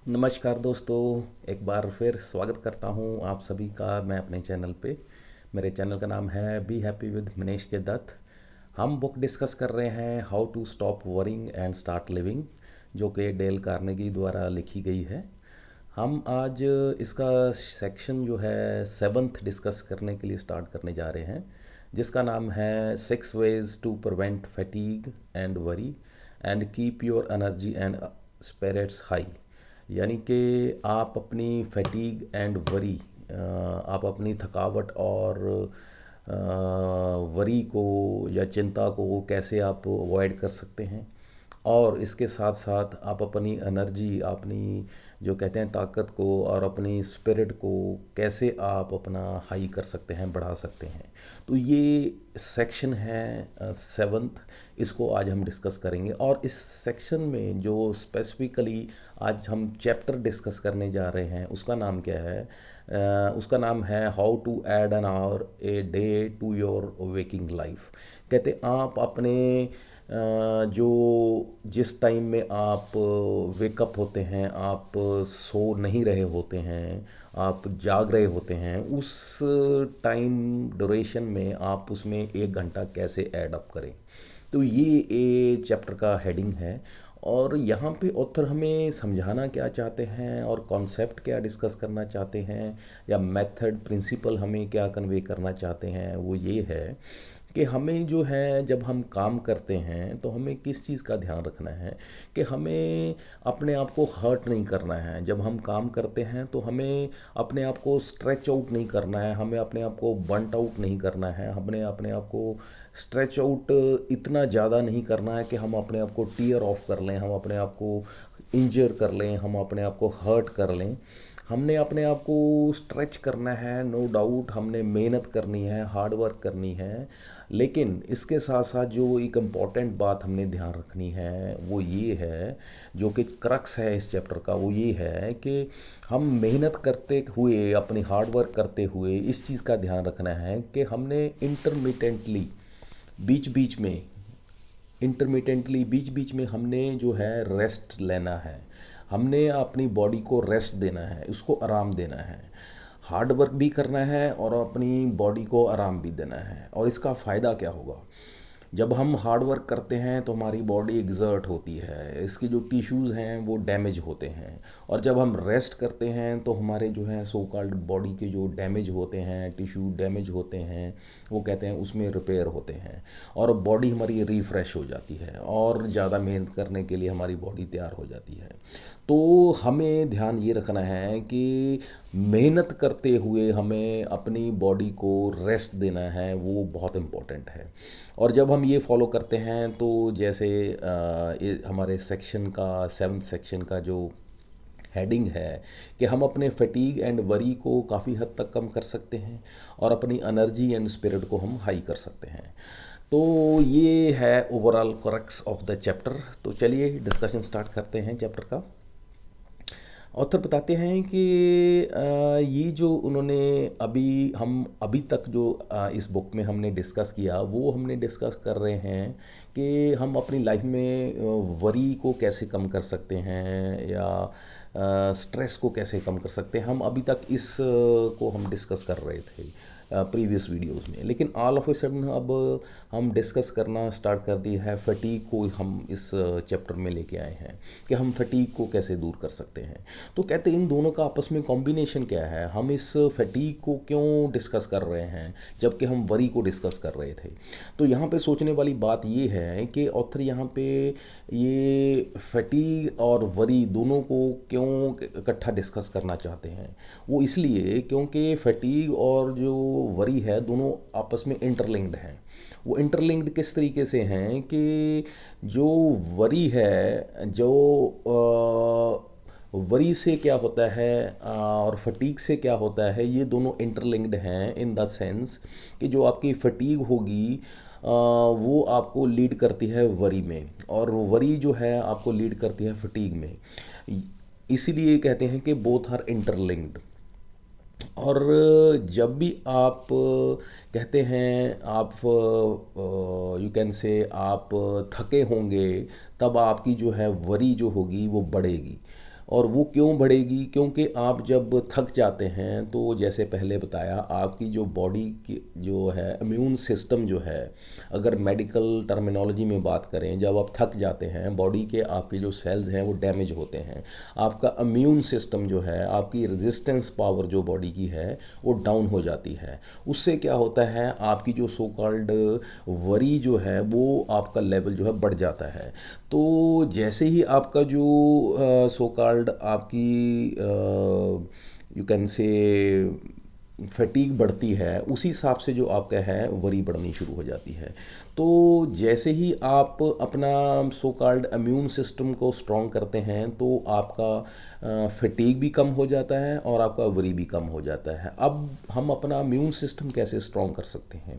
नमस्कार दोस्तों। एक बार फिर स्वागत करता हूं आप सभी का मैं अपने चैनल पे। मेरे चैनल का नाम है बी हैप्पी विद मनीष के दत्त। हम बुक डिस्कस कर रहे हैं how to stop worrying and start living, जो कि डेल कार्नेगी द्वारा लिखी गई है। हम आज इसका सेक्शन जो है सेवन्थ डिस्कस करने के लिए स्टार्ट करने जा रहे हैं, जिसका नाम है 6 ways to prevent fatigue and worry and keep your energy and spirits high. यानी कि आप अपनी फैटीग एंड वरी, आप अपनी थकावट और वरी को या चिंता को कैसे आप अवॉइड कर सकते हैं, और इसके साथ साथ आप अपनी एनर्जी, अपनी जो कहते हैं ताकत को, और अपनी स्पिरिट को कैसे आप अपना हाई कर सकते हैं, बढ़ा सकते हैं। तो ये सेक्शन है सेवन्थ। इसको आज हम डिस्कस करेंगे, और इस सेक्शन में जो स्पेसिफिकली आज हम चैप्टर डिस्कस करने जा रहे हैं उसका नाम क्या है? उसका नाम है how to add an hour a day to your waking life. कहते आप अपने जो जिस टाइम में आप वेकअप होते हैं, आप सो नहीं रहे होते हैं, आप जाग रहे होते हैं, उस टाइम ड्यूरेशन में आप उसमें 1 घंटा कैसे ऐड अप करें। तो ये चैप्टर का हेडिंग है, और यहाँ पे ऑथर हमें समझाना क्या चाहते हैं और कॉन्सेप्ट क्या डिस्कस करना चाहते हैं, या मेथड प्रिंसिपल हमें क्या कन्वे करना चाहते हैं, वो ये है कि हमें जो है जब हम काम करते हैं तो हमें किस चीज़ का ध्यान रखना है कि हमें अपने आप को हर्ट नहीं करना है। जब हम काम करते हैं तो हमें अपने आप को स्ट्रेच आउट नहीं करना है, हमें अपने आप को बर्नट आउट नहीं करना है, हमें अपने आप को स्ट्रेच आउट इतना ज़्यादा नहीं करना है कि हम अपने आप को टीयर ऑफ कर लें, हम अपने आप को इंजर कर लें, हम अपने आप को हर्ट कर लें। हमने अपने आप को स्ट्रेच करना है, नो डाउट हमने मेहनत करनी है, हार्ड वर्क करनी है। लेकिन इसके साथ साथ जो एक इम्पॉर्टेंट बात हमने ध्यान रखनी है वो ये है, जो कि क्रक्स है इस चैप्टर का, वो ये है कि हम मेहनत करते हुए, अपनी हार्ड वर्क करते हुए इस चीज़ का ध्यान रखना है कि हमने इंटरमिटेंटली, बीच बीच में, बीच बीच में हमने जो है रेस्ट लेना है। हमने अपनी बॉडी को रेस्ट देना है, उसको आराम देना है। हार्ड वर्क भी करना है और अपनी बॉडी को आराम भी देना है। और इसका फ़ायदा क्या होगा? जब हम हार्ड वर्क करते हैं तो हमारी बॉडी एग्जर्ट होती है, इसके जो टिश्यूज़ हैं वो डैमेज होते हैं। और जब हम रेस्ट करते हैं तो हमारे जो है सो कॉल्ड बॉडी के जो डैमेज होते हैं, टिश्यू डैमेज होते हैं, वो कहते हैं उसमें रिपेयर होते हैं, और बॉडी हमारी रिफ़्रेश हो जाती है और ज़्यादा मेहनत करने के लिए हमारी बॉडी तैयार हो जाती है। तो हमें ध्यान ये रखना है कि मेहनत करते हुए हमें अपनी बॉडी को रेस्ट देना है, वो बहुत इम्पोर्टेंट है। और जब हम ये फॉलो करते हैं तो जैसे हमारे सेक्शन का, सेवन्थ सेक्शन का जो हेडिंग है कि हम अपने फटीग एंड वरी को काफ़ी हद तक कम कर सकते हैं और अपनी एनर्जी एंड स्पिरिट को हम हाई कर सकते हैं। तो ये है overall crux of the chapter. तो चलिए डिस्कशन स्टार्ट करते हैं चैप्टर का। ऑथर बताते हैं कि ये जो उन्होंने अभी तक जो इस बुक में हमने डिस्कस किया, वो हमने डिस्कस कर रहे हैं कि हम अपनी लाइफ में वरी को कैसे कम कर सकते हैं, या स्ट्रेस को कैसे कम कर सकते हैं। हम अभी तक इस को हम डिस्कस कर रहे थे प्रीवियस वीडियोस में, लेकिन ऑल ऑफ ए सडन अब हम डिस्कस करना स्टार्ट कर दी है फटीग को। हम इस चैप्टर में लेके आए हैं कि हम फटीग को कैसे दूर कर सकते हैं। तो कहते हैं इन दोनों का आपस में कॉम्बिनेशन क्या है, हम इस फटीग को क्यों डिस्कस कर रहे हैं जबकि हम वरी को डिस्कस कर रहे थे। तो यहाँ पे सोचने वाली बात ये है कि ऑथर यहाँ पे ये फटीग और वरी दोनों को क्यों इकट्ठा डिस्कस करना चाहते हैं। वो इसलिए क्योंकि फटीग और जो वरी है दोनों आपस में इंटरलिंक्ड हैं। वो इंटरलिंक्ड किस तरीके से हैं कि जो वरी है, जो वरी से क्या होता है और फटीग से क्या होता है, ये दोनों इंटरलिंक्ड हैं इन द सेंस कि जो आपकी फटीग होगी वो आपको लीड करती है वरी में, और वरी जो है आपको लीड करती है फटीग में। इसीलिए कहते हैं कि बोथ आर इंटरलिंक्ड। और जब भी आप कहते हैं, आप यू कैन से आप थके होंगे, तब आपकी जो है वरी जो होगी वो बढ़ेगी। और वो क्यों बढ़ेगी? क्योंकि आप जब थक जाते हैं तो जैसे पहले बताया, आपकी जो बॉडी की जो है इम्यून सिस्टम जो है, अगर मेडिकल टर्मिनोलॉजी में बात करें, जब आप थक जाते हैं बॉडी के आपके जो सेल्स हैं वो डैमेज होते हैं, आपका इम्यून सिस्टम जो है, आपकी रेजिस्टेंस पावर जो बॉडी की है वो डाउन हो जाती है। उससे क्या होता है, आपकी जो सो कॉल्ड वरी जो है वो आपका लेवल जो है बढ़ जाता है। तो जैसे ही आपका जो सो कॉल्ड आपकी यू कैन से फटीग बढ़ती है, उसी हिसाब से जो आपका है वरी बढ़नी शुरू हो जाती है। तो जैसे ही आप अपना सो कॉल्ड इम्यून सिस्टम को स्ट्रॉन्ग करते हैं तो आपका फटीग भी कम हो जाता है और आपका वरी भी कम हो जाता है। अब हम अपना इम्यून सिस्टम कैसे स्ट्रॉन्ग कर सकते हैं?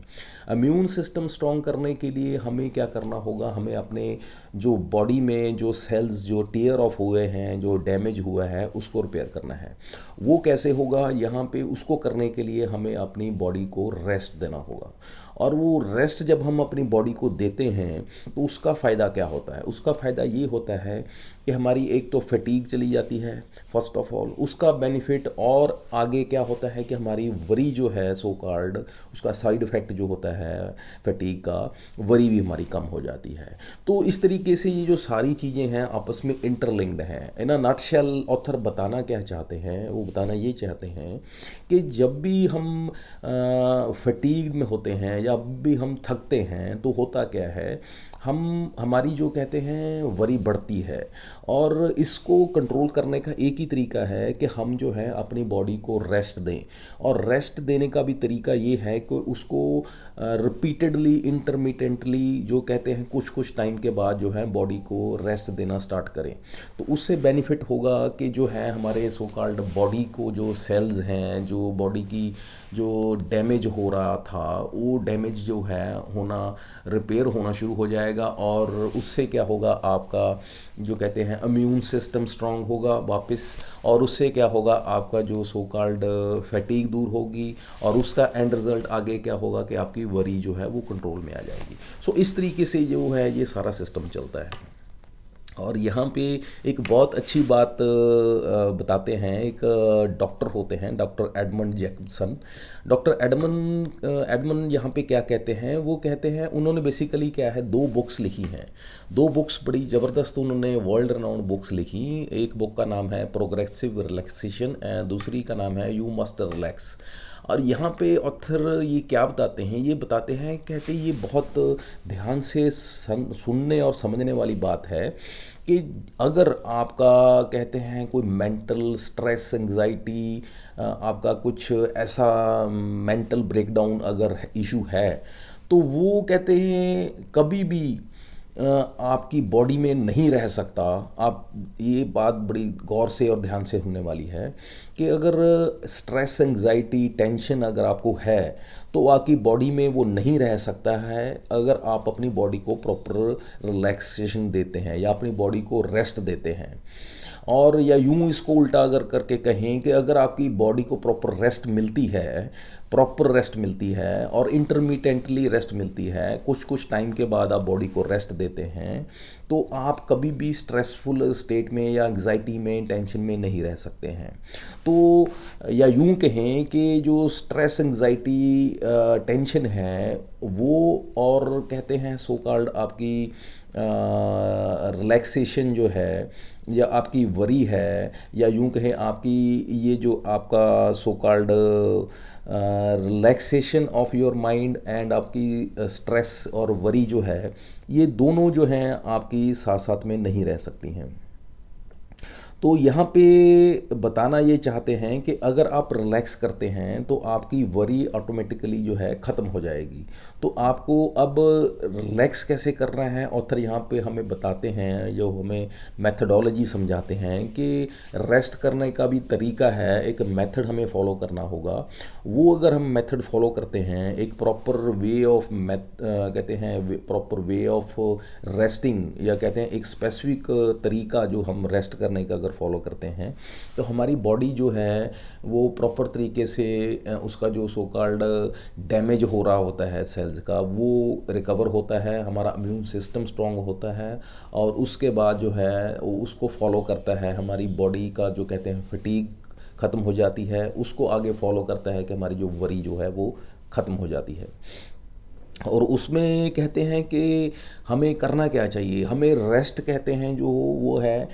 इम्यून सिस्टम स्ट्रॉन्ग करने के लिए हमें क्या करना होगा, हमें अपने जो बॉडी में जो सेल्स जो टीयर ऑफ हुए हैं, जो डैमेज हुआ है, उसको रिपेयर करना है। वो कैसे होगा? यहाँ पे उसको करने के लिए हमें अपनी बॉडी को रेस्ट देना होगा। और वो रेस्ट जब हम अपनी बॉडी को देते हैं तो उसका फ़ायदा क्या होता है? उसका फ़ायदा ये होता है कि हमारी एक तो फटीग चली जाती है फर्स्ट ऑफ ऑल, उसका बेनिफिट। और आगे क्या होता है कि हमारी वरी जो है सो कॉल्ड, उसका साइड इफ़ेक्ट जो होता है फटीग का, वरी भी हमारी कम हो जाती है। तो इस तरीके से ये जो सारी चीज़ें हैं आपस में इंटरलिंक्ड हैं। इन अ नटशेल ऑथर बताना क्या चाहते हैं, वो बताना ये चाहते हैं कि जब भी हम फटीग में होते हैं या भी हम थकते हैं तो होता क्या है, हमारी जो कहते हैं वरी बढ़ती है। और इसको कंट्रोल करने का एक ही तरीका है कि हम जो है अपनी बॉडी को रेस्ट दें। और रेस्ट देने का भी तरीका ये है कि उसको रिपीटेडली इंटरमिटेंटली जो कहते हैं कुछ कुछ टाइम के बाद जो है बॉडी को रेस्ट देना स्टार्ट करें। तो उससे बेनिफिट होगा कि जो है हमारे सो कॉल्ड बॉडी को जो सेल्स हैं, जो बॉडी की जो डैमेज हो रहा था, वो डैमेज जो है होना रिपेयर होना शुरू हो जाएगा। और उससे क्या होगा, आपका जो कहते हैं इम्यून सिस्टम स्ट्रांग होगा वापस। और उससे क्या होगा, आपका जो सो कॉल्ड फैटीग दूर होगी। और उसका एंड रिजल्ट आगे क्या होगा कि आपकी वरी जो है वो कंट्रोल में आ जाएगी। सो इस तरीके से जो है ये सारा सिस्टम चलता है। और यहाँ पे एक बहुत अच्छी बात बताते हैं। एक डॉक्टर होते हैं, doctor Edmund Jacobson. Doctor Edmund यहाँ पे क्या कहते हैं, वो कहते हैं, उन्होंने बेसिकली क्या है, दो बुक्स लिखी हैं। दो बुक्स बड़ी ज़बरदस्त उन्होंने वर्ल्ड रेनाउंड बुक्स लिखी। एक बुक का नाम है प्रोग्रेसिव रिलैक्सेशन, दूसरी का नाम है यू मस्ट रिलैक्स। और यहाँ पे ऑथर ये क्या बताते हैं, ये बताते हैं, कहते ये बहुत ध्यान से सुनने और समझने वाली बात है कि अगर आपका कहते हैं कोई मेंटल स्ट्रेस, एंजाइटी, आपका कुछ ऐसा मेंटल ब्रेकडाउन अगर इशू है, तो वो कहते हैं कभी भी आपकी बॉडी में नहीं रह सकता। आप ये बात बड़ी गौर से और ध्यान से सुनने वाली है कि अगर स्ट्रेस, एंजाइटी, टेंशन अगर आपको है तो आपकी बॉडी में वो नहीं रह सकता है अगर आप अपनी बॉडी को प्रॉपर रिलैक्सेशन देते हैं या अपनी बॉडी को रेस्ट देते हैं। और या यूं इसको उल्टा अगर करके कहें कि अगर आपकी बॉडी को प्रॉपर रेस्ट मिलती है, प्रॉपर रेस्ट मिलती है और इंटरमिटेंटली रेस्ट मिलती है, कुछ कुछ टाइम के बाद आप बॉडी को रेस्ट देते हैं, तो आप कभी भी स्ट्रेसफुल स्टेट में या एंग्जाइटी में, टेंशन में नहीं रह सकते हैं। तो या यूं कहें कि जो स्ट्रेस, एंग्जाइटी, टेंशन है वो, और कहते हैं सो कॉल्ड आपकी रिलैक्सेशन जो है, या आपकी वरी है, या यूं कहें आपकी ये जो आपका so called relaxation of your mind and आपकी स्ट्रेस और वरी जो है, ये दोनों जो हैं आपकी साथ साथ में नहीं रह सकती हैं। तो यहाँ पे बताना ये चाहते हैं कि अगर आप रिलैक्स करते हैं तो आपकी वरी ऑटोमेटिकली जो है ख़त्म हो जाएगी। तो आपको अब रिलैक्स कैसे करना है, ऑथर यहाँ पे हमें बताते हैं, जो हमें मेथडोलॉजी समझाते हैं कि रेस्ट करने का भी तरीका है, एक मेथड हमें फॉलो करना होगा। वो अगर हम मेथड फॉलो करते हैं, एक प्रॉपर वे ऑफ कहते हैं प्रॉपर वे ऑफ रेस्टिंग, या कहते हैं एक स्पेसिफिक तरीका जो हम रेस्ट करने का अगर फॉलो करते हैं तो हमारी बॉडी जो है वो प्रॉपर तरीके से उसका जो सो कॉल्ड डैमेज हो रहा होता है सेल्स का वो रिकवर होता है, हमारा इम्यून सिस्टम स्ट्रांग होता है और उसके बाद जो है उसको फॉलो करता है हमारी बॉडी का जो कहते हैं फटीग ख़त्म हो जाती है, उसको आगे फॉलो करता है कि हमारी जो वरी जो है वो ख़त्म हो जाती है। और उसमें कहते हैं कि हमें करना क्या चाहिए, हमें रेस्ट कहते हैं जो वो है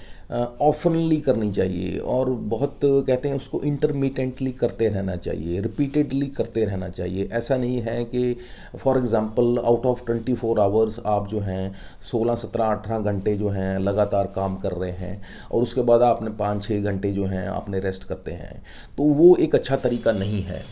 ऑफनली करनी चाहिए और बहुत कहते हैं उसको इंटरमिटेंटली करते रहना चाहिए, रिपीटेडली करते रहना चाहिए। ऐसा नहीं है कि for example out of 24 hours आप जो हैं 16, 17, 18 घंटे जो हैं लगातार काम कर रहे हैं और उसके बाद आपने 5-6 घंटे जो हैं आपने रेस्ट करते हैं, तो वो एक अच्छा तरीका नहीं है।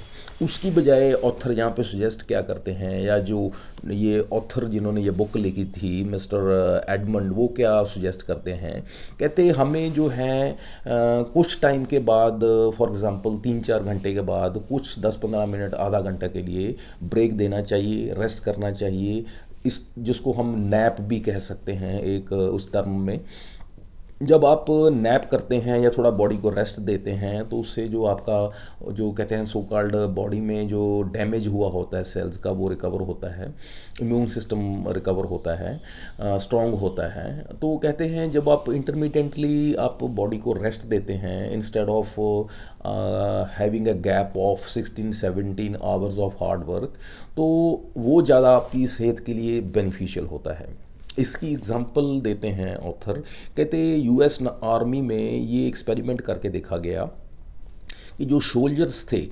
उसकी बजाय ऑथर यहाँ पे सजेस्ट क्या करते हैं, या जो ये ऑथर जिन्होंने ये बुक लिखी थी मिस्टर एडमंड, वो क्या सजेस्ट करते हैं, कहते हमें जो है कुछ टाइम के बाद फॉर एग्ज़ाम्पल 3-4 घंटे के बाद कुछ 10-15 मिनट आधा घंटा के लिए ब्रेक देना चाहिए, रेस्ट करना चाहिए। इस जिसको हम नैप भी कह सकते हैं एक उस टर्म में। जब आप नैप करते हैं या थोड़ा बॉडी को रेस्ट देते हैं तो उससे जो आपका जो कहते हैं सो कॉल्ड बॉडी में जो डैमेज हुआ होता है सेल्स का वो रिकवर होता है, इम्यून सिस्टम रिकवर होता है, स्ट्रॉन्ग होता है। तो कहते हैं जब आप इंटरमिटेंटली आप बॉडी को रेस्ट देते हैं instead of having a gap of 16-17 hours of hard work, तो वो ज़्यादा आपकी सेहत के लिए बेनिफिशियल होता है। इसकी एग्जांपल देते हैं ऑथर, कहते यूएस आर्मी में ये एक्सपेरिमेंट करके देखा गया कि जो सोल्जर्स थे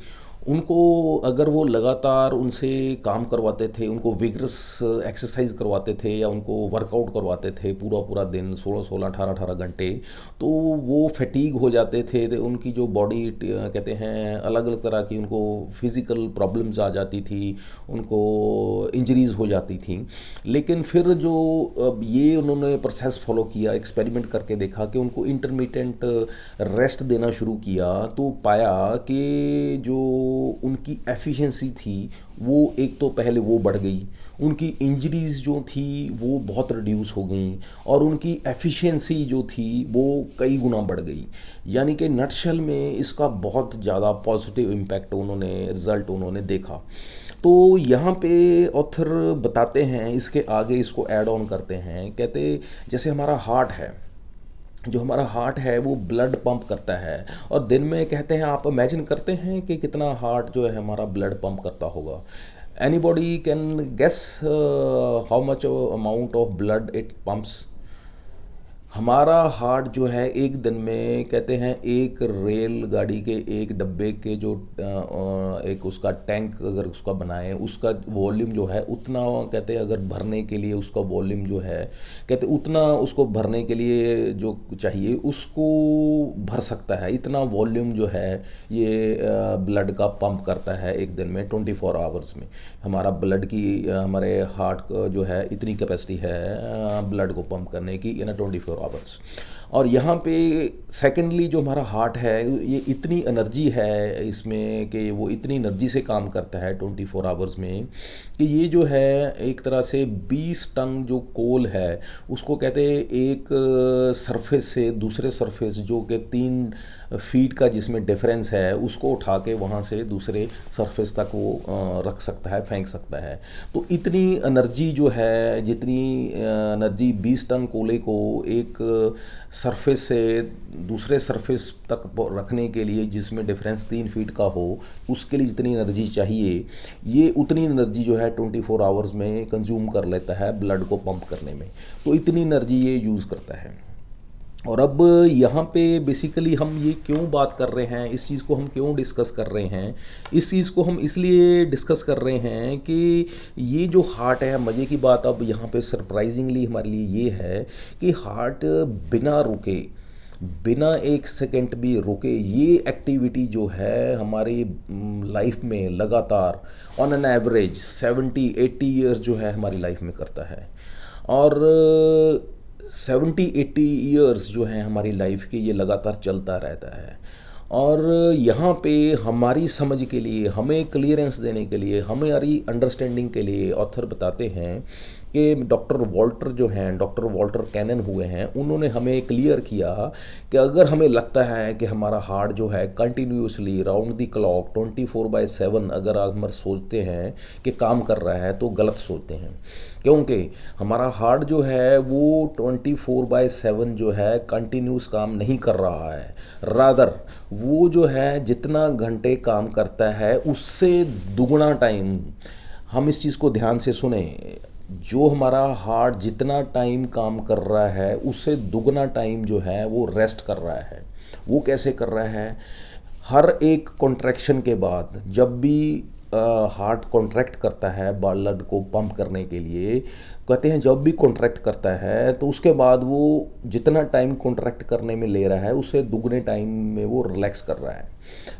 उनको अगर वो लगातार उनसे काम करवाते थे, उनको विगरस एक्सरसाइज करवाते थे या उनको वर्कआउट करवाते थे पूरा पूरा दिन 16-16, 18-18 घंटे, तो वो फटीग हो जाते थे। तो उनकी जो बॉडी कहते हैं अलग अलग तरह की उनको फिज़िकल प्रॉब्लम्स आ जाती थी, उनको इंजरीज हो जाती थी। लेकिन फिर जो ये उन्होंने प्रोसेस फॉलो किया, एक्सपेरिमेंट करके देखा कि उनको इंटरमिटेंट रेस्ट देना शुरू किया तो पाया कि जो उनकी एफिशिएंसी थी वो एक तो पहले वो बढ़ गई, उनकी इंजरीज जो थी वो बहुत रिड्यूस हो गई और उनकी एफिशिएंसी जो थी वो कई गुना बढ़ गई। यानी कि नटशेल में इसका बहुत ज़्यादा पॉजिटिव इम्पैक्ट उन्होंने रिज़ल्ट उन्होंने देखा। तो यहाँ पे ऑथर बताते हैं, इसके आगे इसको ऐड ऑन करते हैं, कहते जैसे हमारा हार्ट है, जो हमारा हार्ट है वो ब्लड पंप करता है और दिन में कहते हैं आप इमेजिन करते हैं कि कितना हार्ट जो है हमारा ब्लड पंप करता होगा। Anybody can guess how much amount of blood it pumps. हमारा हार्ट जो है एक दिन में कहते हैं एक रेल गाड़ी के एक डब्बे के जो एक उसका टैंक अगर उसका बनाए उसका वॉल्यूम जो है उतना कहते हैं अगर भरने के लिए उसका वॉल्यूम जो है कहते उतना उसको भरने के लिए जो चाहिए उसको भर सकता है, इतना वॉल्यूम जो है ये ब्लड का पंप करता है एक दिन में 24 आवर्स में। हमारा ब्लड की हमारे हार्ट जो है इतनी कैपेसिटी है ब्लड को पंप करने की इन 24 आवर्स। और यहाँ पे सेकेंडली जो हमारा हार्ट है ये इतनी एनर्जी है इसमें कि वो इतनी एनर्जी से काम करता है 24 आवर्स में कि ये जो है एक तरह से 20 टन जो कोल है उसको कहते हैं एक सरफेस से दूसरे सरफेस जो कि 3 फीट का जिसमें डिफरेंस है उसको उठा के वहाँ से दूसरे सरफेस तक वो रख सकता है, फेंक सकता है। तो इतनी एनर्जी जो है, जितनी एनर्जी 20 टन कोले को एक सरफेस से दूसरे सरफेस तक रखने के लिए जिसमें डिफरेंस 3 फीट का हो उसके लिए जितनी एनर्जी चाहिए ये उतनी एनर्जी जो है 24 आवर्स में कंज्यूम कर लेता है ब्लड को पंप करने में। तो इतनी एनर्जी ये यूज़ करता है। और अब यहाँ पे बेसिकली हम ये क्यों बात कर रहे हैं, इस चीज़ को हम क्यों डिस्कस कर रहे हैं, इस चीज़ को हम इसलिए डिस्कस कर रहे हैं कि ये जो हार्ट है, मज़े की बात अब यहाँ पे सरप्राइजिंगली हमारे लिए ये है कि हार्ट बिना रुके, बिना एक सेकंड भी रुके ये एक्टिविटी जो है हमारी लाइफ में लगातार ऑन एन एवरेज 70-80 ईयर्स जो है हमारी लाइफ में करता है। और 70-80 ईयर्स जो है हमारी लाइफ के ये लगातार चलता रहता है। और यहाँ पे हमारी समझ के लिए, हमें क्लियरेंस देने के लिए, हमारी अंडरस्टैंडिंग के लिए ऑथर बताते हैं कि डॉक्टर वॉल्टर कैनन हुए हैं, उन्होंने हमें क्लियर किया कि अगर हमें लगता है कि हमारा हार्ट जो है कंटिन्यूसली राउंड द क्लॉक 24/7 अगर हम सोचते हैं कि काम कर रहा है तो गलत सोचते हैं, क्योंकि हमारा हार्ट जो है वो 24/7 जो है कंटिन्यूस काम नहीं कर रहा है। रादर वो जो है जितना घंटे काम करता है उससे दुगना टाइम, हम इस चीज़ को ध्यान से सुने, जो हमारा हार्ट जितना टाइम काम कर रहा है उससे दुगना टाइम जो है वो रेस्ट कर रहा है। वो कैसे कर रहा है? हर एक कॉन्ट्रैक्शन के बाद जब भी हार्ट कॉन्ट्रैक्ट करता है ब्लड को पंप करने के लिए, कहते हैं जब भी कॉन्ट्रैक्ट करता है तो उसके बाद वो जितना टाइम कॉन्ट्रैक्ट करने में ले रहा है उससे दुगने टाइम में वो रिलैक्स कर रहा है।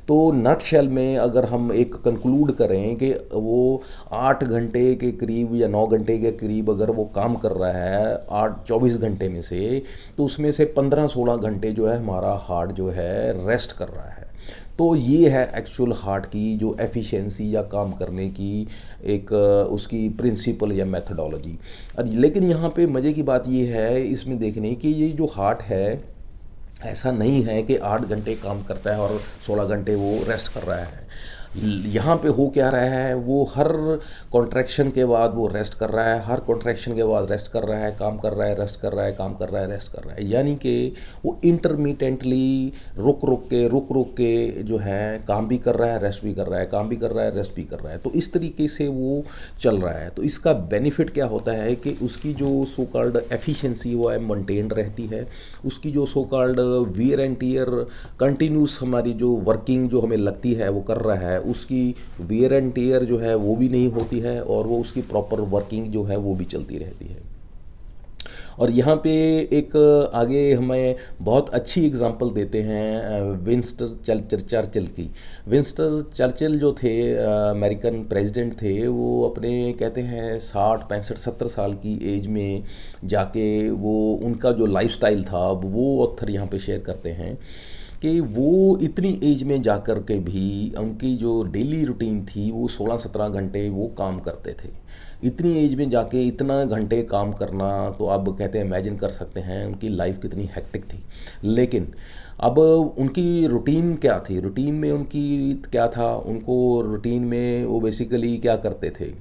तो नट शेल में अगर हम एक कंक्लूड करें कि वो 8 घंटे के करीब या 9 घंटे के करीब अगर वो काम कर रहा है 24 घंटे में से, तो उसमें से 15-16 घंटे जो है हमारा हार्ट जो है रेस्ट कर रहा है। तो ये है एक्चुअल हार्ट की जो एफिशिएंसी या काम करने की एक उसकी प्रिंसिपल या मेथडोलॉजी। लेकिन यहाँ पे मज़े की बात ये है इसमें देखने की, ये जो हार्ट है ऐसा नहीं है कि 8 घंटे काम करता है और 16 घंटे वो रेस्ट कर रहा है। यहाँ पे हो क्या रहा है, वो हर कॉन्ट्रैक्शन के बाद वो रेस्ट कर रहा है, हर कॉन्ट्रैक्शन के बाद रेस्ट कर रहा है, काम कर रहा है, रेस्ट कर रहा है, काम कर रहा है, रेस्ट कर रहा है। यानी कि वो इंटरमिटेंटली रुक रुक के जो है काम भी कर रहा है, रेस्ट भी कर रहा है, काम भी कर रहा है, रेस्ट भी कर रहा है। तो इस तरीके से वो चल रहा है। तो इसका बेनिफिट क्या होता है कि उसकी जो सो कॉल्ड एफिशिएंसी वो है मेंटेन रहती है, उसकी जो so called wear and tear continuous हमारी जो वर्किंग जो हमें लगती है वो कर रहा है, उसकी वियर एंड टियर जो है वो भी नहीं होती है और वो उसकी प्रॉपर वर्किंग जो है वो भी चलती रहती है। और यहाँ पे एक आगे हमें बहुत अच्छी एग्जांपल देते हैं विंस्टन चर्चिल की। विंस्टन चर्चिल जो थे अमेरिकन प्रेसिडेंट थे, वो अपने कहते हैं 60 65 70 साल की एज में जाके वो उनका जो लाइफस्टाइल था वो ऑथर यहाँ पे शेयर करते हैं कि वो इतनी एज में जाकर के भी उनकी जो डेली रूटीन थी वो 16-17 घंटे वो काम करते थे। इतनी एज में जाके इतना घंटे काम करना, तो अब कहते हैं इमेजिन कर सकते हैं उनकी लाइफ कितनी हेक्टिक थी। लेकिन अब उनकी रूटीन क्या थी, रूटीन में उनकी क्या था, उनको रूटीन में वो बेसिकली क्या करते थे,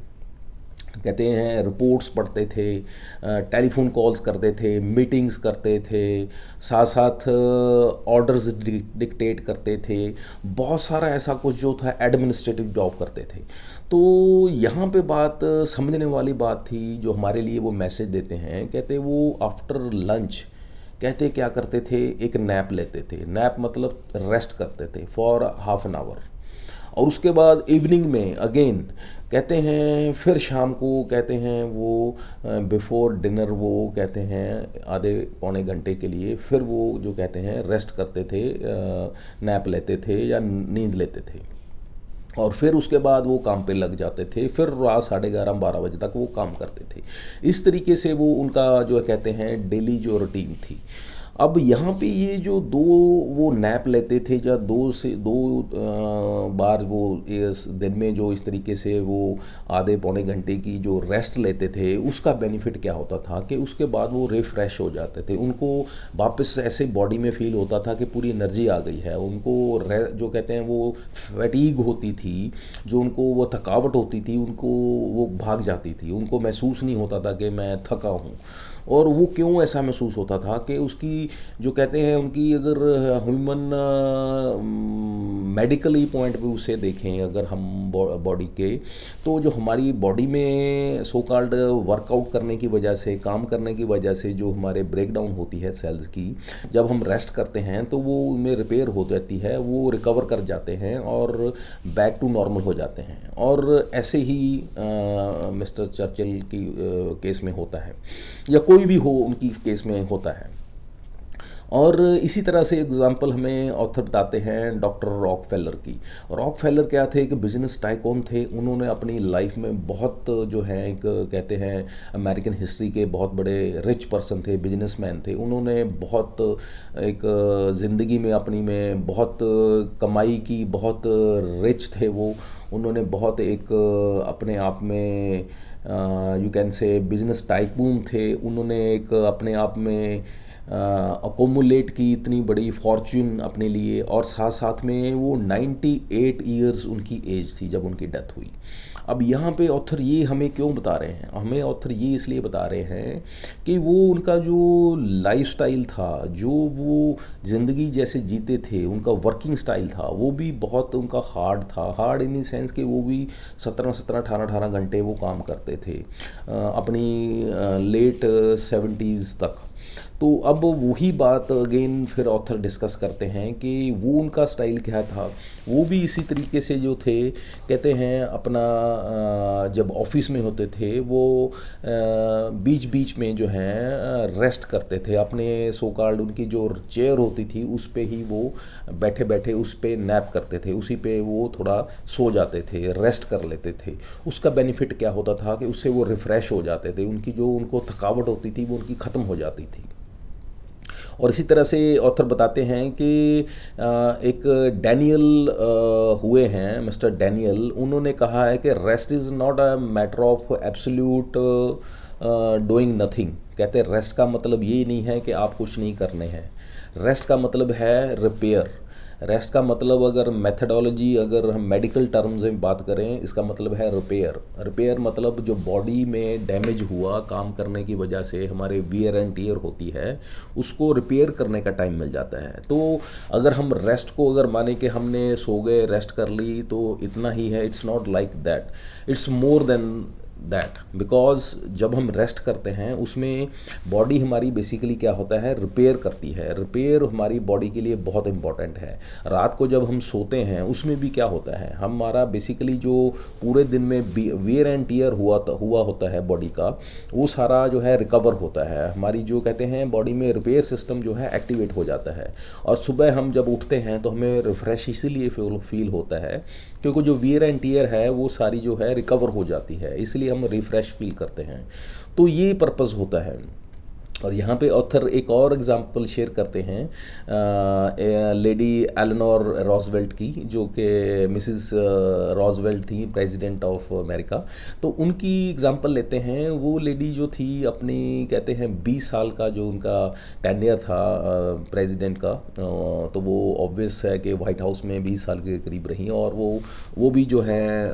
कहते हैं रिपोर्ट्स पढ़ते थे, टेलीफोन कॉल्स करते थे, मीटिंग्स करते थे, साथ साथ ऑर्डर्स डिक्टेट करते थे, बहुत सारा ऐसा कुछ जो था एडमिनिस्ट्रेटिव जॉब करते थे। तो यहाँ पे बात समझने वाली बात थी जो हमारे लिए वो मैसेज देते हैं। कहते वो आफ्टर लंच कहते क्या करते थे, एक नैप लेते थे। नैप मतलब रेस्ट करते थे फॉर हाफ एन आवर, और उसके बाद इवनिंग में अगेन कहते हैं फिर शाम को कहते हैं वो बिफोर डिनर वो कहते हैं आधे पौने घंटे के लिए फिर वो जो कहते हैं रेस्ट करते थे, नैप लेते थे या नींद लेते थे, और फिर उसके बाद वो काम पे लग जाते थे, फिर रात 11:30-12 बजे तक वो काम करते थे। इस तरीके से वो उनका जो कहते हैं डेली जो रूटीन थी। अब यहाँ पे ये जो दो वो नैप लेते थे या दो बार वो इस दिन में जो इस तरीके से वो आधे पौने घंटे की जो रेस्ट लेते थे, उसका बेनिफिट क्या होता था कि उसके बाद वो रिफ़्रेश हो जाते थे। उनको वापस ऐसे बॉडी में फील होता था कि पूरी एनर्जी आ गई है। उनको जो कहते हैं वो फैटीग होती थी, जो उनको वो थकावट होती थी, उनको वो भाग जाती थी। उनको महसूस नहीं होता था कि मैं थका हूँ। और वो क्यों ऐसा महसूस होता था कि उसकी जो कहते हैं उनकी अगर ह्यूमन मेडिकली पॉइंट पे उसे देखें अगर हम बॉडी के, तो जो हमारी बॉडी में सो कॉल्ड वर्कआउट करने की वजह से, काम करने की वजह से जो हमारे ब्रेक डाउन होती है सेल्स की, जब हम रेस्ट करते हैं तो वो उनमें रिपेयर हो जाती है, वो रिकवर कर जाते हैं और बैक टू नॉर्मल हो जाते हैं। और ऐसे ही मिस्टर चर्चिल की केस में होता है या कोई भी हो उनकी केस में होता है। और इसी तरह से एग्जांपल हमें ऑथर बताते हैं डॉक्टर रॉकफेलर की। रॉकफेलर क्या थे, कि बिजनेस टाइकून थे। उन्होंने अपनी लाइफ में बहुत जो है एक कहते हैं अमेरिकन हिस्ट्री के बहुत बड़े रिच पर्सन थे, बिजनेसमैन थे। उन्होंने बहुत एक ज़िंदगी में अपनी में बहुत कमाई की, बहुत रिच थे वो। उन्होंने बहुत एक अपने आप में यू कैन से बिजनेस टाइकून थे। उन्होंने एक अपने आप में अकोमुलेट की इतनी बड़ी फॉर्च्यून अपने लिए, और साथ साथ में वो 98 ईयर्स उनकी एज थी जब उनकी डेथ हुई। अब यहाँ पे ऑथर ये हमें क्यों बता रहे हैं, हमें ऑथर ये इसलिए बता रहे हैं कि वो उनका जो लाइफस्टाइल था, जो वो ज़िंदगी जैसे जीते थे, उनका वर्किंग स्टाइल था, वो भी बहुत उनका हार्ड था। हार्ड इन द सेंस कि वो भी 17 18 घंटे वो काम करते थे अपनी लेट 70s तक। तो अब वही बात अगेन फिर ऑथर डिस्कस करते हैं कि वो उनका स्टाइल क्या था। वो भी इसी तरीके से जो थे, कहते हैं अपना जब ऑफिस में होते थे वो बीच बीच में जो है रेस्ट करते थे अपने सो कॉल्ड, उनकी जो चेयर होती थी उस पे ही वो बैठे बैठे उस पे नैप करते थे, उसी पे वो थोड़ा सो जाते थे, रेस्ट कर लेते थे। उसका बेनिफिट क्या होता था कि उससे वो रिफ़्रेश हो जाते थे, उनकी जो उनको थकावट होती थी वो उनकी ख़त्म हो जाती थी। और इसी तरह से ऑथर बताते हैं कि एक डैनियल हुए हैं, मिस्टर डैनियल। उन्होंने कहा है कि rest is not a matter of absolute doing nothing. कहते हैं रेस्ट का मतलब ये नहीं है कि आप कुछ नहीं करने हैं। रेस्ट का मतलब है रिपेयर। रेस्ट का मतलब अगर मेथडोलॉजी, अगर हम मेडिकल टर्म्स में बात करें, इसका मतलब है रिपेयर। रिपेयर मतलब जो बॉडी में डैमेज हुआ काम करने की वजह से, हमारे वियर एंड टीयर होती है, उसको रिपेयर करने का टाइम मिल जाता है। तो अगर हम रेस्ट को अगर माने कि हमने सो गए, रेस्ट कर ली, तो इतना ही है। It's not like that, it's more than that. Because जब हम रेस्ट करते हैं उसमें बॉडी हमारी बेसिकली क्या होता है, रिपेयर करती है। रिपेयर हमारी बॉडी के लिए बहुत इंपॉर्टेंट है। रात को जब हम सोते हैं उसमें भी क्या होता है, हमारा बेसिकली जो पूरे दिन में वेयर एंड टीयर हुआ होता है बॉडी का, वो सारा जो है रिकवर होता है। हमारी जो कहते हैं बॉडी में रिपेयर सिस्टम जो है एक्टिवेट हो जाता है। और सुबह हम जब उठते हैं तो हमें रिफ़्रेश इसीलिए फील होता है क्योंकि जो वियर एंड टीयर है वो सारी जो है रिकवर हो जाती है, इसलिए हम रिफ़्रेश फील करते हैं। तो ये पर्पज़ होता है। और यहाँ पे ऑथर एक और एग्जांपल शेयर करते हैं लेडी एलेनोर रॉजवेल्ट की, जो कि मिसिस रॉजवेल्ट थी, प्रेसिडेंट ऑफ अमेरिका। तो उनकी एग्जांपल लेते हैं। वो लेडी जो थी अपनी कहते हैं 20 साल का जो उनका टेन्योर था प्रेसिडेंट का, तो वो ऑब्वियस है कि वाइट हाउस में 20 साल के करीब रही। और वो भी जो है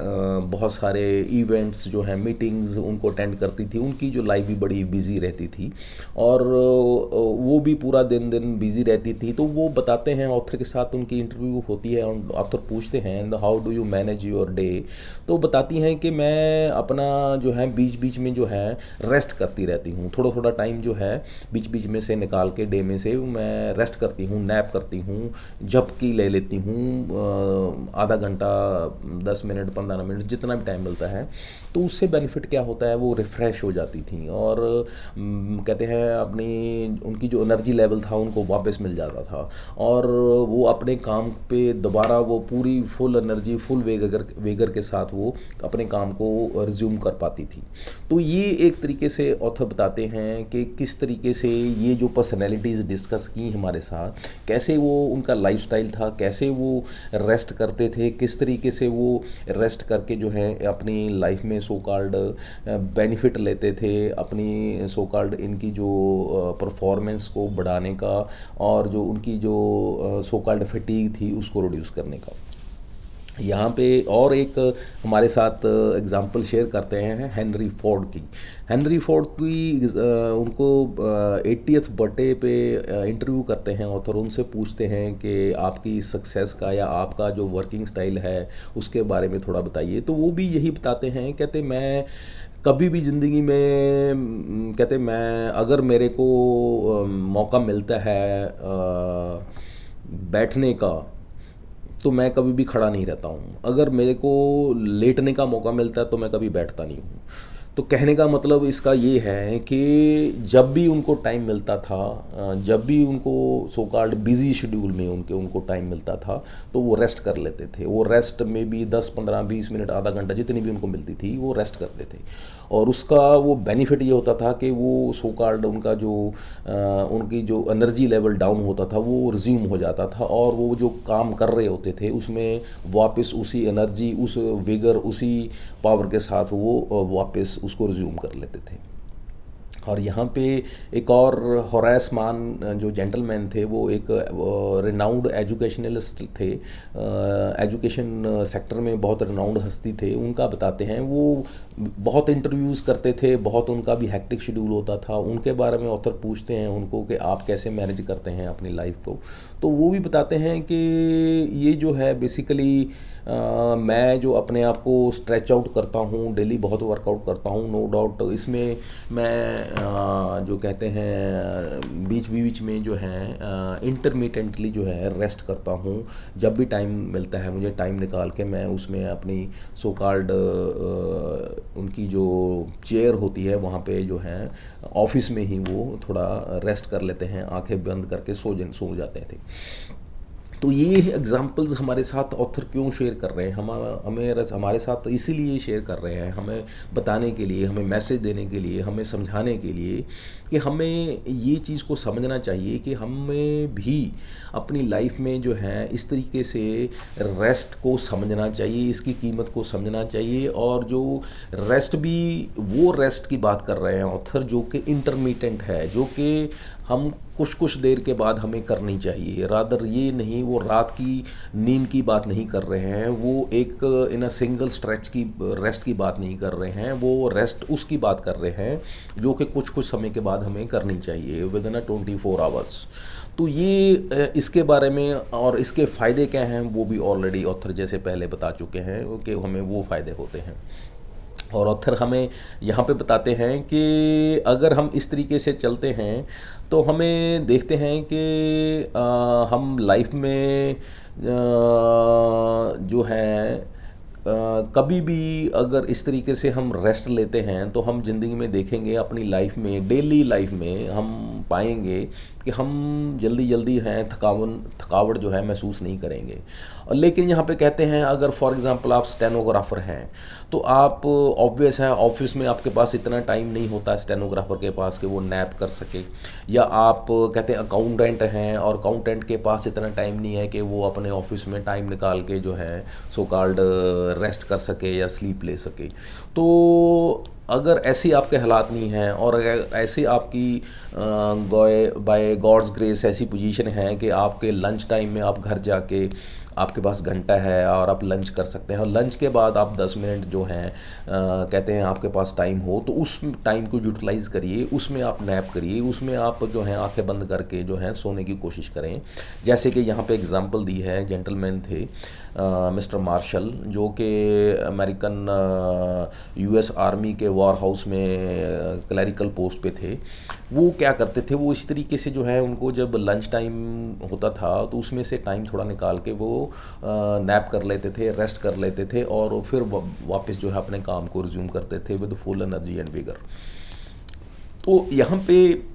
बहुत सारे इवेंट्स जो हैं, मीटिंग्स उनको अटेंड करती थी। उनकी जो लाइफ भी बड़ी बिजी रहती थी और वो भी पूरा दिन दिन बिजी रहती थी। तो वो बताते हैं, ऑथर के साथ उनकी इंटरव्यू होती है और ऑथर पूछते हैं how do you manage your day. तो बताती हैं कि मैं अपना जो है बीच बीच में जो है रेस्ट करती रहती हूँ, थोड़ा थोड़ा टाइम जो है बीच बीच में से निकाल के डे में से मैं रेस्ट करती हूँ, नैप करती हूँ, झपकी ले लेती हूँ, आधा घंटा 10 मिनट 15 मिनट जितना भी टाइम मिलता है। तो उससे बेनिफिट क्या होता है, वो रिफ़्रेश हो जाती थी और कहते हैं अपनी उनकी जो एनर्जी लेवल था उनको वापस मिल जाता था और वो अपने काम पे दोबारा वो पूरी फुल एनर्जी, फुल वेगर के साथ वो अपने काम को रिज्यूम कर पाती थी। तो ये एक तरीके से ऑथर बताते हैं कि किस तरीके से ये जो पर्सनैलिटीज़ डिस्कस की हमारे साथ, कैसे वो उनका लाइफस्टाइल था, कैसे वो रेस्ट करते थे, किस तरीके से वो रेस्ट करके जो है अपनी लाइफ में सो कॉल्ड बेनिफिट लेते थे, अपनी सो कॉल्ड इनकी जो परफॉर्मेंस को बढ़ाने का और जो उनकी जो सो कॉल्ड फटीग थी उसको रिड्यूस करने का। यहाँ पे और एक हमारे साथ एग्ज़ाम्पल शेयर करते हैं हेनरी फोर्ड की। हेनरी फोर्ड की उनको 80th बर्थडे पे इंटरव्यू करते हैं ऑथर। उनसे पूछते हैं कि आपकी सक्सेस का या आपका जो वर्किंग स्टाइल है उसके बारे में थोड़ा बताइए। तो वो भी यही बताते हैं, कहते मैं कभी भी ज़िंदगी में कहते मैं अगर मेरे को मौका मिलता है बैठने का, तो मैं कभी भी खड़ा नहीं रहता हूँ। अगर मेरे को लेटने का मौका मिलता है तो मैं कभी बैठता नहीं हूँ। तो कहने का मतलब इसका ये है कि जब भी उनको टाइम मिलता था, जब भी उनको सो कॉल्ड बिजी शेड्यूल में उनको टाइम मिलता था, तो वो रेस्ट कर लेते थे। वो रेस्ट में भी 10 15 20 मिनट आधा घंटा जितनी भी उनको मिलती थी वो रेस्ट करते थे। और उसका वो बेनिफिट ये होता था कि वो सो कॉल्ड उनका जो उनकी जो एनर्जी लेवल डाउन होता था वो रिज्यूम हो जाता था, और वो जो काम कर रहे होते थे उसमें वापस उसी एनर्जी, उस विगर, उसी पावर के साथ वो वापस उसको रिज्यूम कर लेते थे। और यहाँ पे एक और होरेस मान जो जेंटलमैन थे, वो एक रिनाउंड एजुकेशनलिस्ट थे, एजुकेशन सेक्टर में बहुत रिनाउंड हस्ती थे। उनका बताते हैं, वो बहुत इंटरव्यूज़ करते थे, बहुत उनका भी हेक्टिक शेड्यूल होता था। उनके बारे में ऑथर पूछते हैं उनको कि आप कैसे मैनेज करते हैं अपनी लाइफ को, तो वो भी बताते हैं कि ये जो है बेसिकली मैं जो अपने आप को स्ट्रेच आउट करता हूँ, डेली बहुत वर्कआउट करता हूँ, नो डाउट इसमें मैं जो कहते हैं बीच बीच में जो है इंटरमिटेंटली जो है रेस्ट करता हूँ। जब भी टाइम मिलता है मुझे, टाइम निकाल के मैं उसमें अपनी सो कॉल्ड उनकी जो चेयर होती है वहाँ पे जो है ऑफिस में ही वो थोड़ा रेस्ट कर लेते हैं, आंखें बंद करके सो जाते थे। तो ये एग्जाम्पल्स हमारे साथ ऑथर क्यों शेयर कर रहे हैं, हमारे साथ इसीलिए शेयर कर रहे हैं, हमें बताने के लिए, हमें मैसेज देने के लिए, हमें समझाने के लिए कि हमें ये चीज़ को समझना चाहिए कि हमें भी अपनी लाइफ में जो है इस तरीके से रेस्ट को समझना चाहिए, इसकी कीमत को समझना चाहिए। और जो रेस्ट भी वो रेस्ट की बात कर रहे हैं ऑथर जो कि इंटरमिटेंट है, जो कि हम कुछ कुछ देर के बाद हमें करनी चाहिए। रादर ये नहीं, वो रात की नींद की बात नहीं कर रहे हैं, वो एक इन अ सिंगल स्ट्रेच की रेस्ट की बात नहीं कर रहे हैं, वो रेस्ट उसकी बात कर रहे हैं जो कि कुछ कुछ समय के बाद हमें करनी चाहिए विद इन 24 आवर्स। तो ये इसके बारे में और इसके फ़ायदे क्या हैं वो भी ऑलरेडी ऑथर जैसे पहले बता चुके हैं कि हमें वो फ़ायदे होते हैं। और ऑथर हमें यहाँ पे बताते हैं कि अगर हम इस तरीके से चलते हैं तो हमें देखते हैं कि हम लाइफ में जो है कभी भी अगर इस तरीके से हम रेस्ट लेते हैं तो हम ज़िंदगी में देखेंगे, अपनी लाइफ में, डेली लाइफ में हम पाएंगे कि हम जल्दी जल्दी हैं थकावट जो है महसूस नहीं करेंगे। और लेकिन यहाँ पे कहते हैं अगर फॉर एग्ज़ाम्पल आप स्टेनोग्राफ़र हैं तो आप ऑब्वियस है ऑफिस में आपके पास इतना टाइम नहीं होता स्टेनोग्राफ़र के पास कि वो नैप कर सके, या आप कहते हैं अकाउंटेंट हैं और अकाउंटेंट के पास इतना टाइम नहीं है कि वो अपने ऑफिस में टाइम निकाल के जो है सो कॉल्ड रेस्ट कर सके या स्लीप ले सके। तो अगर ऐसी आपके हालात नहीं हैं और अगर ऐसी आपकी बाय गॉड्स ग्रेस ऐसी पोजीशन है कि आपके लंच टाइम में आप घर जाके आपके पास घंटा है और आप लंच कर सकते हैं, और लंच के बाद आप 10 मिनट जो हैं कहते हैं आपके पास टाइम हो, तो उस टाइम को यूटिलाइज़ करिए, उसमें आप नैप करिए, उसमें आप जो हैं आंखें बंद करके जो है सोने की कोशिश करें। जैसे कि यहाँ पे एग्जांपल दी है, जेंटलमैन थे मिस्टर मार्शल जो कि अमेरिकन यूएस आर्मी के वॉर हाउस में क्लैरिकल पोस्ट पे थे। वो क्या करते थे, वो इस तरीके से जो है उनको जब लंच टाइम होता था तो उसमें से टाइम थोड़ा निकाल के वो नैप कर लेते थे, रेस्ट कर लेते थे, और फिर वापस जो है अपने काम को रिज्यूम करते थे with full energy and vigour. तो यहाँ पे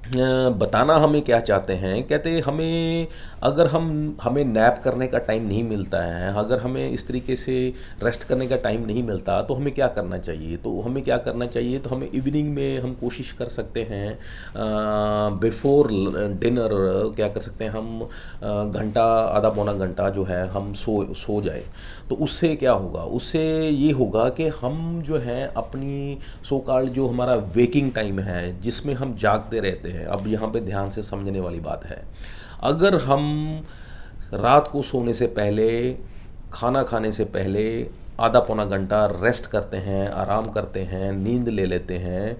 बताना हमें क्या चाहते हैं, कहते हमें अगर हमें नैप करने का टाइम नहीं मिलता है, अगर हमें इस तरीके से रेस्ट करने का टाइम नहीं मिलता तो हमें क्या करना चाहिए। तो हमें क्या करना चाहिए, तो हमें इवनिंग में हम कोशिश कर सकते हैं बिफोर डिनर क्या कर सकते हैं हम घंटा आधा पौना घंटा जो है हम सो जाए। तो उससे क्या होगा, उससे ये होगा कि हम जो है अपनी सो कॉल्ड जो हमारा वेकिंग टाइम है जिसमें हम जागते रहते हैं, अब यहाँ पे ध्यान से समझने वाली बात है, अगर हम रात को सोने से पहले, खाना खाने से पहले आधा पौना घंटा रेस्ट करते हैं, आराम करते हैं, नींद ले लेते हैं,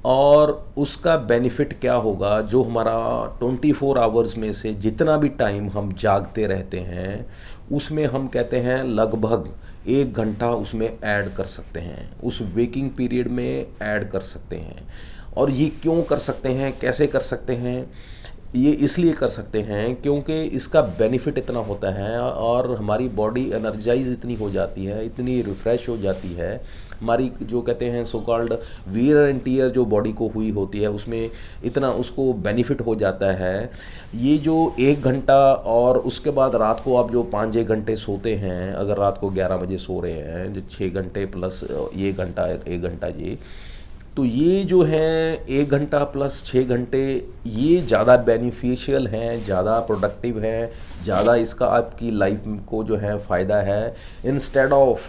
और उसका बेनिफिट क्या होगा, जो हमारा 24 आवर्स में से जितना भी टाइम हम जागते रहते हैं उसमें हम कहते हैं लगभग 1 घंटा उसमें ऐड कर सकते हैं, उस वेकिंग पीरियड में ऐड कर सकते हैं। और ये क्यों कर सकते हैं, कैसे कर सकते हैं, ये इसलिए कर सकते हैं क्योंकि इसका बेनिफिट इतना होता है और हमारी बॉडी एनर्जाइज इतनी हो जाती है, इतनी रिफ़्रेश हो जाती है। हमारी जो कहते हैं so called wear and tear जो बॉडी को हुई होती है उसमें इतना उसको बेनिफिट हो जाता है। ये जो 1 घंटा और उसके बाद रात को आप जो 5-6 घंटे सोते हैं, अगर रात को 11 बजे सो रहे हैं, जो 6 घंटे प्लस ये घंटा 1 घंटा ये, तो ये जो है 1 घंटा प्लस 6 घंटे ये ज़्यादा बेनिफिशियल हैं, ज़्यादा प्रोडक्टिव है, ज़्यादा इसका आपकी लाइफ को जो है फ़ायदा है instead of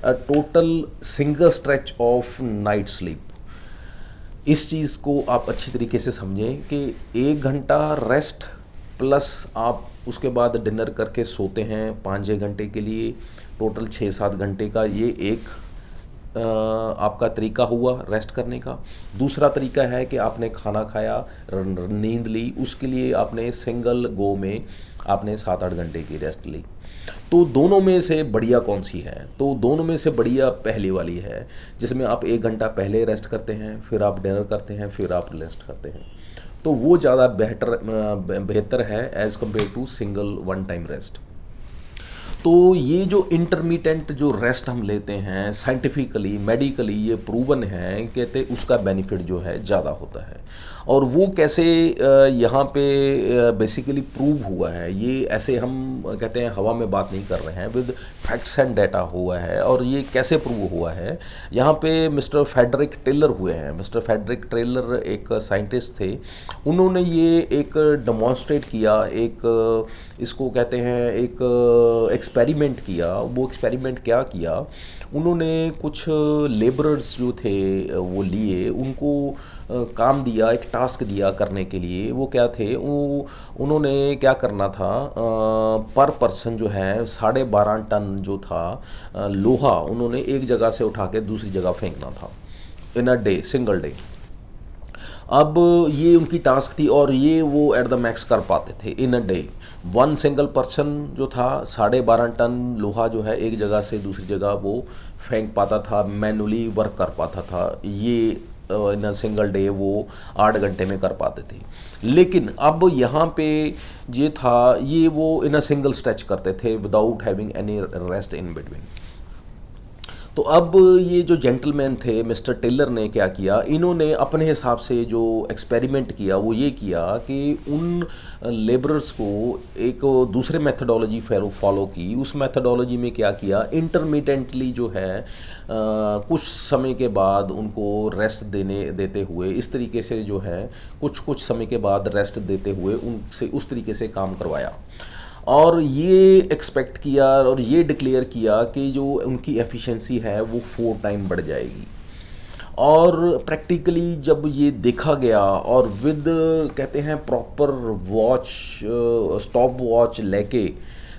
a total single stretch of night sleep. इस चीज़ को आप अच्छी तरीके से समझें कि 1 घंटा रेस्ट प्लस आप उसके बाद डिनर करके सोते हैं 5-6 घंटे के लिए, टोटल 6-7 घंटे का ये एक आपका तरीका हुआ रेस्ट करने का। दूसरा तरीका है कि आपने खाना खाया, नींद ली, उसके लिए आपने सिंगल गो में आपने 7-8 घंटे की रेस्ट ली। तो दोनों में से बढ़िया कौन सी है? तो दोनों में से बढ़िया पहली वाली है, जिसमें आप 1 घंटा पहले रेस्ट करते हैं, फिर आप डिनर करते हैं, फिर आप रेस्ट करते हैं। तो वो ज़्यादा बेहतर है as compared to single one time rest. तो ये जो इंटरमिटेंट जो रेस्ट हम लेते हैं साइंटिफिकली मेडिकली ये प्रूवन है, कहते उसका बेनिफिट जो है ज़्यादा होता है। और वो कैसे यहाँ पे बेसिकली प्रूव हुआ है, ये ऐसे हम कहते हैं हवा में बात नहीं कर रहे हैं, विद फैक्ट्स एंड डाटा हुआ है। और ये कैसे प्रूव हुआ है, यहाँ पे मिस्टर फेडरिक टेलर हुए हैं। मिस्टर फेडरिक टेलर एक साइंटिस्ट थे, उन्होंने ये एक डेमोन्स्ट्रेट किया, एक इसको कहते हैं एक एक्सपेरिमेंट किया। वो एक्सपेरिमेंट क्या किया, उन्होंने कुछ लेबरर्स जो थे वो लिए, उनको काम दिया, एक टास्क दिया करने के लिए। वो क्या थे, वो उन्होंने क्या करना था, पर पर्सन जो है 12.5 टन जो था लोहा उन्होंने एक जगह से उठा के दूसरी जगह फेंकना था इन अ डे, सिंगल डे। अब ये उनकी टास्क थी और ये वो एट द मैक्स कर पाते थे in a day. One single person जो था 12.5 टन लोहा जो है एक जगह से दूसरी जगह वो फेंक पाता था, मैनुअली वर्क कर पाता था। ये इन अ सिंगल डे वो 8 घंटे में कर पाते थे। लेकिन अब यहाँ पे ये था, ये वो इन अ सिंगल स्ट्रेच करते थे without having any rest in between. तो अब ये जो जेंटलमैन थे मिस्टर टेलर ने क्या किया, इन्होंने अपने हिसाब से जो एक्सपेरिमेंट किया वो ये किया कि उन लेबरर्स को एक दूसरे मेथडोलॉजी फॉलो की। उस मेथडोलॉजी में क्या किया, इंटरमिटेंटली जो है कुछ समय के बाद उनको रेस्ट देते हुए, इस तरीके से जो है कुछ कुछ समय के बाद रेस्ट देते हुए उनसे उस तरीके से काम करवाया। और ये एक्सपेक्ट किया और ये डिक्लेयर किया कि जो उनकी एफिशिएंसी है वो 4 टाइम बढ़ जाएगी। और प्रैक्टिकली जब ये देखा गया और विद कहते हैं प्रॉपर वॉच, स्टॉप वॉच लेके,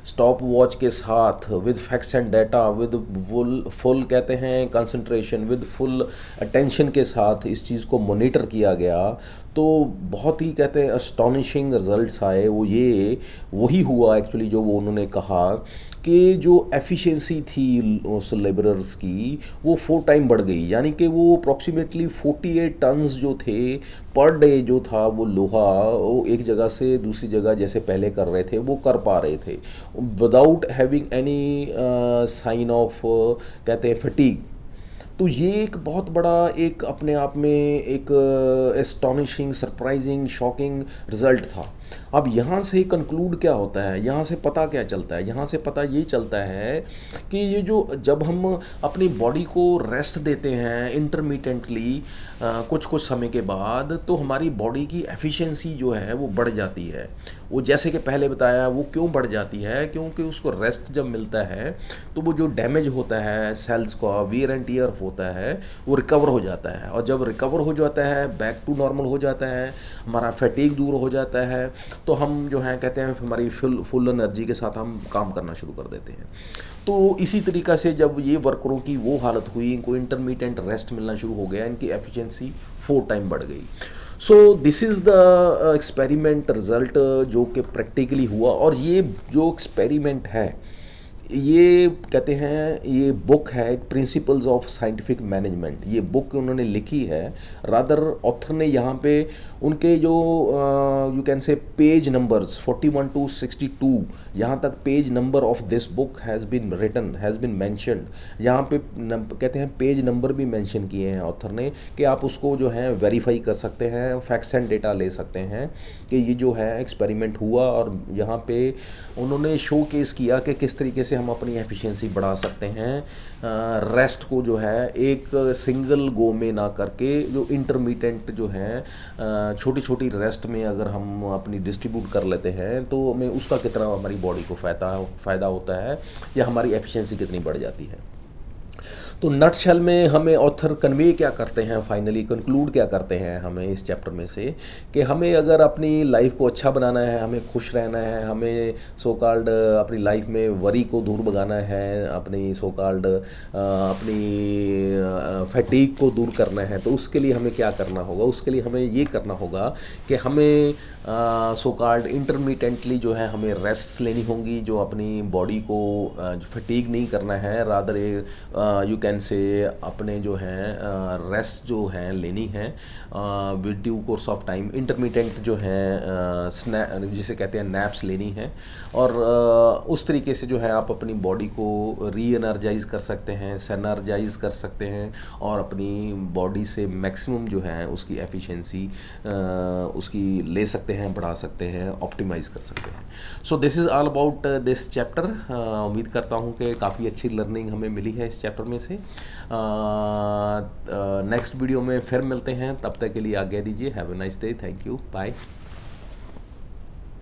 स्टॉप वॉच के साथ with facts and data, with full कहते हैं कंसंट्रेशन, विद फुल अटेंशन के साथ इस चीज़ को मॉनिटर किया गया, तो बहुत ही कहते हैं अस्टॉनिशिंग रिजल्ट्स आए। वो ये वही हुआ एक्चुअली जो वो उन्होंने कहा कि जो एफिशिएंसी थी उस लेबरर्स की वो 4 टाइम बढ़ गई। यानी कि वो अप्रॉक्सीमेटली 48 टन्स जो थे पर डे जो था वो लोहा वो एक जगह से दूसरी जगह जैसे पहले कर रहे थे वो कर पा रहे थे without having any sign of कहते हैं फटीग। तो ये एक बहुत बड़ा एक अपने आप में एक एस्टॉनिशिंग, सरप्राइजिंग, शॉकिंग रिजल्ट था। अब यहाँ से कंक्लूड क्या होता है, यहाँ से पता क्या चलता है, यहाँ से पता ये चलता है कि ये जो जब हम अपनी बॉडी को रेस्ट देते हैं इंटरमिटेंटली कुछ कुछ समय के बाद, तो हमारी बॉडी की एफिशिएंसी जो है वो बढ़ जाती है। वो जैसे कि पहले बताया वो क्यों बढ़ जाती है, क्योंकि उसको रेस्ट जब मिलता है तो वो जो डैमेज होता है सेल्स का, वियर एंड टियर होता है, वो रिकवर हो जाता है। और जब रिकवर हो जाता है, बैक टू नॉर्मल हो जाता है, हमारा फैटीग दूर हो जाता है, तो हम जो है कहते हैं हमारी फुल एनर्जी के साथ हम काम करना शुरू कर देते हैं। तो इसी तरीक़ा से जब ये वर्करों की वो हालत हुई, इनको इंटरमिटेंट रेस्ट मिलना शुरू हो गया, इनकी एफिशिएंसी 4 टाइम बढ़ गई। So this is the experiment result जो कि प्रैक्टिकली हुआ। और ये जो एक्सपेरिमेंट है ये कहते हैं ये बुक है प्रिंसिपल्स ऑफ साइंटिफिक मैनेजमेंट, ये बुक उन्होंने लिखी है। रादर ऑथर ने यहाँ पे उनके जो you can say page numbers 41 to 62, यहाँ तक page number of this book has been written, has been mentioned. यहाँ पे कहते हैं पेज नंबर भी मेंशन किए हैं ऑथर ने, कि आप उसको जो है वेरीफाई कर सकते हैं, फैक्ट्स एंड डेटा ले सकते हैं कि ये जो है एक्सपेरिमेंट हुआ, और यहाँ पे उन्होंने शो केस किया कि किस तरीके से हम अपनी एफिशिएंसी बढ़ा सकते हैं, रेस्ट को जो है एक सिंगल गो में ना करके जो इंटरमीडिएट जो है छोटी छोटी रेस्ट में अगर हम अपनी डिस्ट्रीब्यूट कर लेते हैं तो हमें उसका कितना हमारी बॉडी को फ़ायदा होता है, या हमारी एफिशिएंसी कितनी बढ़ जाती है। तो नटशेल में हमें ऑथर कन्वे क्या करते हैं, फाइनली कंक्लूड क्या करते हैं हमें इस चैप्टर में से, कि हमें अगर अपनी लाइफ को अच्छा बनाना है, हमें खुश रहना है, हमें सो कॉल्ड अपनी लाइफ में वरी को दूर भगाना है, अपनी सो कॉल्ड अपनी फैटीग को दूर करना है, तो उसके लिए हमें क्या करना होगा? उसके लिए हमें ये करना होगा कि हमें सो कॉल्ड इंटरमिटेंटली जो है हमें रेस्ट लेनी होंगी, जो अपनी बॉडी को फटीग नहीं करना है, रादर यू कैन से अपने जो है रेस्ट जो है लेनी है with due course of time. Intermittent जो है जिसे कहते हैं नैप्स लेनी है, और उस तरीके से जो है आप अपनी बॉडी को री एनर्जाइज कर सकते हैं, सैनर्जाइज कर सकते हैं, और अपनी बॉडी से मैक्सिमम जो है उसकी एफिशिएंसी उसकी ले सकते हैं, बढ़ा सकते हैं, ऑप्टिमाइज़ कर सकते हैं। So this is all about this chapter. उम्मीद करता हूँ कि काफ़ी अच्छी लर्निंग हमें मिली है इस चैप्टर में से। नेक्स्ट वीडियो में फिर मिलते हैं, तब तक के लिए आज्ञा दीजिए। Have a nice day, thank you, bye.